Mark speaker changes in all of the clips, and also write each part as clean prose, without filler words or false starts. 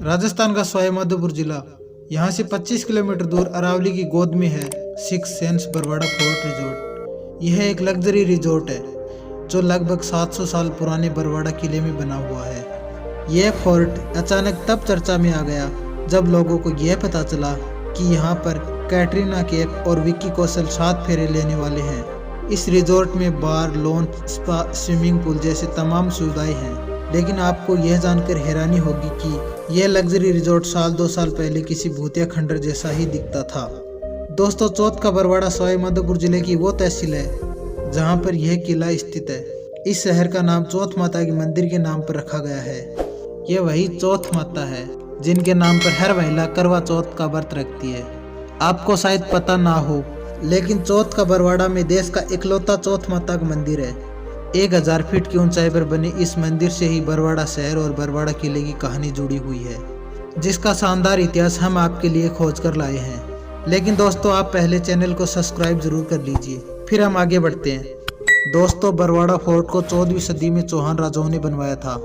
Speaker 1: राजस्थान का सवाई माधोपुर जिला, यहाँ से 25 किलोमीटर दूर अरावली की गोद में है Six Senses Barwara Fort resort. यह एक लग्जरी रिजॉर्ट है जो लगभग 700 साल पुराने बरवाड़ा किले में बना हुआ है। यह फोर्ट अचानक तब चर्चा में आ गया जब लोगों को यह पता चला कि यहाँ पर कैटरीना कैफ और विक्की कौशल 7 फेरे लेने वाले हैं। इस रिजॉर्ट में बार, लॉन, स्पा, स्विमिंग पूल जैसे तमाम सुविधाएं हैं। लेकिन आपको यह जानकर हैरानी होगी कि यह लग्जरी रिजॉर्ट साल 2 साल पहले किसी भूतिया खंडर जैसा ही दिखता था। दोस्तों, चौथ का बरवाड़ा सवाई माधोपुर जिले की वो तहसील है जहां पर यह किला स्थित है। इस शहर का नाम चौथ माता के मंदिर के नाम पर रखा गया है। यह वही चौथ माता है जिनके नाम पर हर महिला करवा चौथ का व्रत रखती है। आपको शायद पता ना हो, लेकिन चौथ का बरवाड़ा में देश का इकलौता चौथ माता का मंदिर है। 1000 फीट की ऊंचाई पर बने इस मंदिर से ही बरवाड़ा शहर और बरवाड़ा किले की कहानी जुड़ी हुई है, जिसका शानदार इतिहास हम आपके लिए खोज कर लाए हैं। लेकिन दोस्तों, आप पहले चैनल को सब्सक्राइब जरूर कर लीजिए, फिर हम आगे बढ़ते हैं। दोस्तों, बरवाड़ा फोर्ट को 14वीं सदी में चौहान राजाओं ने बनवाया था।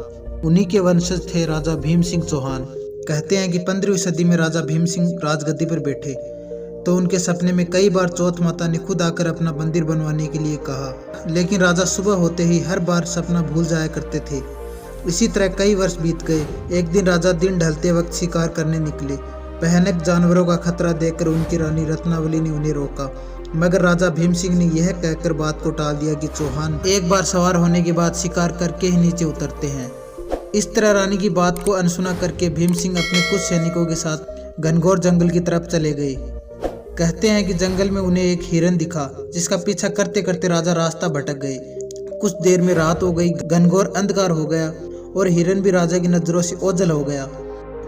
Speaker 1: उन्हीं के वंशज थे राजा भीम सिंह चौहान। कहते हैं कि 15वीं सदी में राजा भीम सिंह राजगद्दी पर बैठे तो उनके सपने में कई बार चौथ माता ने खुद आकर अपना मंदिर बनवाने के लिए कहा, लेकिन राजा सुबह होते ही हर बार सपना भूल जाया करते थे। इसी तरह कई वर्ष बीत गए। एक दिन राजा दिन ढलते वक्त शिकार करने निकले। भयानक जानवरों का खतरा देखकर उनकी रानी रत्नावली ने उन्हें रोका, मगर राजा भीम सिंह ने यह कहकर बात को टाल दिया कि चौहान एक बार सवार होने के बाद शिकार करके ही नीचे उतरते हैं। इस तरह रानी की बात को अनसुना करके भीम सिंह अपने कुछ सैनिकों के साथ घनघोर जंगल की तरफ चले गए। कहते हैं कि जंगल में उन्हें एक हिरन दिखा, जिसका पीछा करते करते राजा रास्ता भटक गए। कुछ देर में रात हो गई, घनघोर अंधकार हो गया और हिरन भी राजा की नजरों से ओझल हो गया।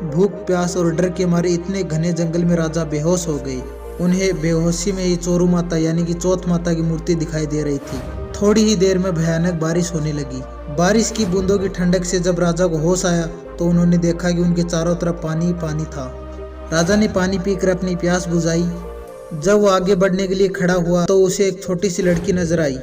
Speaker 1: भूख, प्यास और डर के मारे इतने घने जंगल में राजा बेहोश हो गए। उन्हें बेहोशी में ही चोरू माता यानी कि चौथ माता की मूर्ति दिखाई दे रही थी। थोड़ी ही देर में भयानक बारिश होने लगी। बारिश की बूंदों की ठंडक से जब राजा को होश आया तो उन्होंने देखा कि उनके चारों तरफ पानी ही पानी था। राजा ने पानी पीकर अपनी प्यास बुझाई। जब वो आगे बढ़ने के लिए खड़ा हुआ तो उसे एक छोटी सी लड़की नजर आई।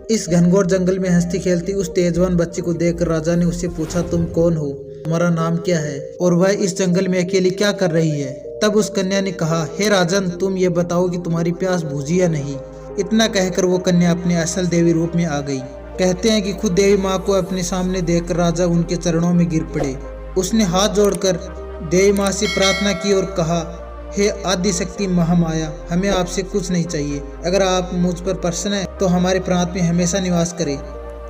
Speaker 1: इस घनघोर जंगल में हंसती खेलती उस तेजवान बच्ची को देखकर राजा ने उससे पूछा, तुम कौन हो, तुम्हारा नाम क्या है और वह इस जंगल में अकेली क्या कर रही है? तब उस कन्या ने कहा, हे राजन, तुम ये बताओ कि तुम्हारी प्यास बुझी या नहीं। इतना कहकर वो कन्या अपने असल देवी रूप में आ गई। कहते हैं कि खुद देवी माँ को अपने सामने देखकर राजा उनके चरणों में गिर पड़े। उसने हाथ जोड़कर देवी माँ से प्रार्थना की और कहा, हे आदि शक्ति महामाया, हमें आपसे कुछ नहीं चाहिए। अगर आप मुझ पर प्रसन्न हैं तो हमारे प्रांत में हमेशा निवास करें।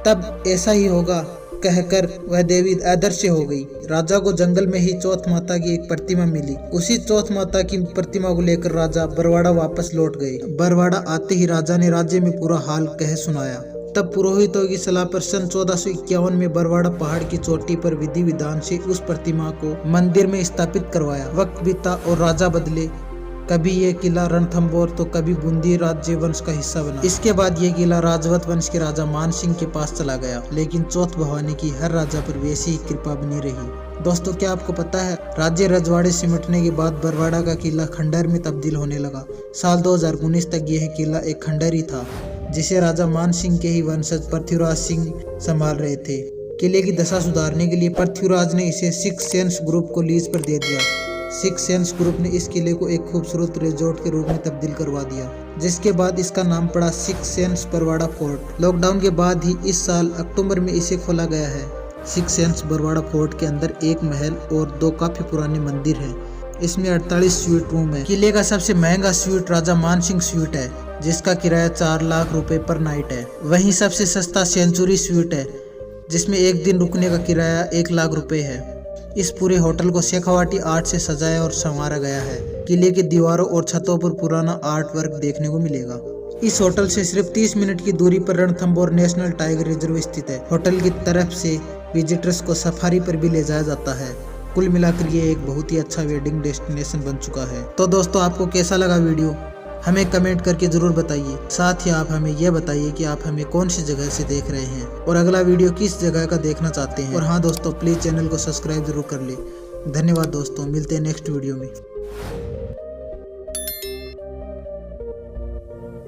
Speaker 1: तब ऐसा ही होगा कहकर वह देवी अदृश्य हो गई। राजा को जंगल में ही चौथ माता की एक प्रतिमा मिली। उसी चौथ माता की प्रतिमा को लेकर राजा बरवाड़ा वापस लौट गए। बरवाड़ा आते ही राजा ने राज्य में पूरा हाल कह सुनाया। तब पुरोहितों की सलाह पर सन 1451 में बरवाड़ा पहाड़ की चोटी पर विधि विधान से उस प्रतिमा को मंदिर में स्थापित करवाया। वक्त बीता और राजा बदले। कभी ये किला रणथंभौर तो कभी बूंदी राज्य वंश का हिस्सा बना। इसके बाद ये किला राजवत वंश के राजा मान सिंह के पास चला गया, लेकिन चौथ भवानी की हर राजा पर वैसी ही कृपा बनी रही। दोस्तों, क्या आपको पता है, राज्य रजवाड़े सिमटने के बाद बरवाड़ा का किला खंडर में तब्दील होने लगा। साल 2019 तक यह किला एक खंडर ही था, जिसे राजा मान सिंह के ही वंशज पृथ्वीराज सिंह संभाल रहे थे। किले की दशा सुधारने के लिए पृथ्वीराज ने इसे सिक्स सेंस ग्रुप को लीज पर दे दिया। सिक्स सेंस ग्रुप ने इस किले को एक खूबसूरत रिजॉर्ट के रूप में तब्दील करवा दिया, जिसके बाद इसका नाम पड़ा Six Senses Barwara Fort. Lockdown के बाद ही इस साल अक्टूबर में इसे खोला गया है। सिक्स सेंस बरवाड़ा फोर्ट के अंदर एक महल और 2 काफी पुराने मंदिर हैं। इसमें 48 स्वीट रूम है। किले का सबसे महंगा स्वीट राजा मान सिंह स्वीट है, जिसका किराया 4 लाख रुपए पर नाइट है। वहीं सबसे सस्ता सेंचुरी स्वीट है, जिसमें एक दिन रुकने का किराया 1 लाख रुपए है। इस पूरे होटल को शेखावाटी आर्ट से सजाया और संवारा गया है। किले की दीवारों और छतों पर पुराना आर्ट वर्क देखने को मिलेगा। इस होटल से सिर्फ 30 मिनट की दूरी पर रणथंभौर नेशनल टाइगर रिजर्व स्थित है। होटल की तरफ से विजिटर्स को सफारी पर भी ले जाया जाता है। कुल मिलाकर ये एक बहुत ही अच्छा वेडिंग डेस्टिनेशन बन चुका है। तो दोस्तों, आपको कैसा लगा वीडियो, हमें कमेंट करके जरूर बताइए। साथ ही आप हमें यह बताइए कि आप हमें कौन सी जगह से देख रहे हैं और अगला वीडियो किस जगह का देखना चाहते हैं। और हाँ दोस्तों, प्लीज चैनल को सब्सक्राइब जरूर कर ले। धन्यवाद दोस्तों, मिलते हैं नेक्स्ट वीडियो में।